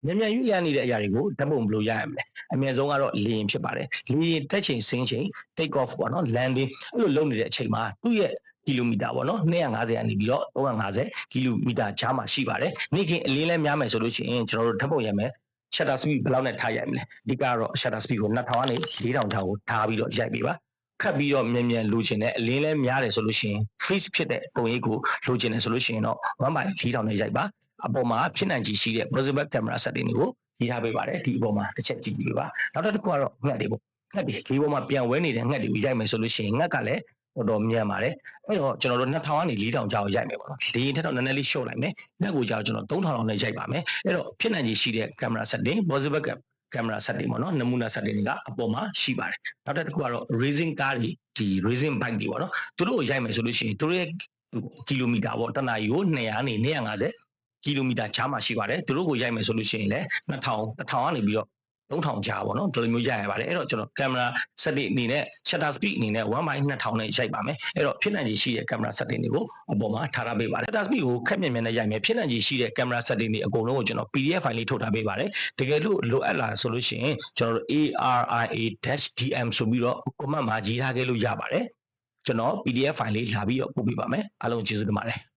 မြန်မြန်ရွေ့လျားနေတဲ့အရာတွေကိုဓာတ်ပုံဘယ်လိုရရမလဲအမြဲဆုံးကတော့လေရင်ဖြစ်ပါတယ်လေရင်တက်ချိန်ဆင်းချိန် take off ပေါ့နော် landing အဲ့လိုလုပ်နေတဲ့အချိန်မှာသူ့ရဲ့ကီလိုမီတာပေါ့နော်250ကနေပြီးတော့350ကီလိုမီတာကြားမှာရှိပါတယ်နေ့ခင်အလင်းလဲများမယ်ဆိုလို့ရှိရင်ကျွန်တော်တို့ဓာတ်ပုံရမယ် shutter speed ဘယ်လောက်နဲ့ထားရိုက်မလဲအဓိကတော့ shutter speed ကို2000ကနေ4000ကြားကိုထားပြီးတော့ရိုက်ပေးပါခတ်ပြီးတော့မြန်မြန်လိုချင်တဲ့အလင်းလဲများတယ်ဆိုလို့ရှိရင် freeze ဖြစ်တဲ့ပုံရိပ်ကိုလိုချင်တယ်ဆိုလို့ရှိရင်တော့1/4000နဲ့ရိုက်ပါအပေါ်မှာဖြစ်နိုင်ခြေရှိတဲ့ possible camera setting တွေကိုရေးထားပေးပါတယ်ဒီအပေါ်မှာတစ်ချက်ကြည့်ကြည့်ပေးပါနောက်တစ်ခုကတော့ငှက်တွေပေါ့ငှက်တွေဒီပေါ်မှာပြန်ဝဲနေတဲ့ငှက်တွေကိုရိုက်မယ်ဆိုလို့ရှိရင်ငှက်ကလည်းတော်တော်မြန်ပါတယ်အဲ့တော့ကျွန်တော်တို့2000ကနေ4000ကြားကိုရိုက်မယ်ပေါ့နော်လေရင်ထက်တော့နည်းနည်းလေး short လိုက်မယ်ငှက်ကိုကြာကျွန်တော်3000လောက်နဲ့ရိုက်ပါမယ်အဲ့တော့ဖြစ်နိုင်ခြေရှိတဲ့ camera setting possible camera setting ပေါ့နော်နမူနာ setting တွေကအပေါ်မှာရှိပါတယ်နောက်တစ်ခုကတော့ racing car တွေဒီ racing bike တွေပေါ့နော်သူတို့ကိုရိုက်မယ်ဆိုလို့ရှိရင်သူတို့ရဲ့ကီလိုမီတာပေါ့တနာရီကို200ကနေ250ကီလိုမီတာချားမှာရှိပါတယ်သူတို့ကိုရိုက်မယ်ဆိုလို့ရှိရင်လည်း2000 1000ကနေပြီးတော့3000ကြားပေါ့နော်ဒီလိုမျိုးရရပါတယ်အဲ့တော့ကျွန်တော် camera setting အနေနဲ့ shutter speed အနေနဲ့ 1/2000နဲ့ရိုက်ပါမယ်အဲ့တော့ဖြစ်နိုင်ခြေရှိတဲ့ camera setting တွေကိုအပေါ်မှာထားပေးပါတယ် shutter speed ကိုခက်မြန်မြန်နဲ့ရိုက်မယ်ဖြစ်နိုင်ခြေရှိတဲ့ camera setting တွေအကုန်လုံးကိုကျွန်တော် PDF file လေးထုတ်ထားပေးပါတယ်တကယ်လို့လိုအပ်လာဆိုလို့ရှိရင်ကျွန်တော်တို့ ARIA-DM ဆိုပြီးတော့ comment မှာရေးထားခဲ့လို့ရပါတယ်ကျွန်တော် PDF file လေးလာပြီးတော့ပို့ပေးပါမယ်အားလုံးကျေးဇူးတင်ပါတယ်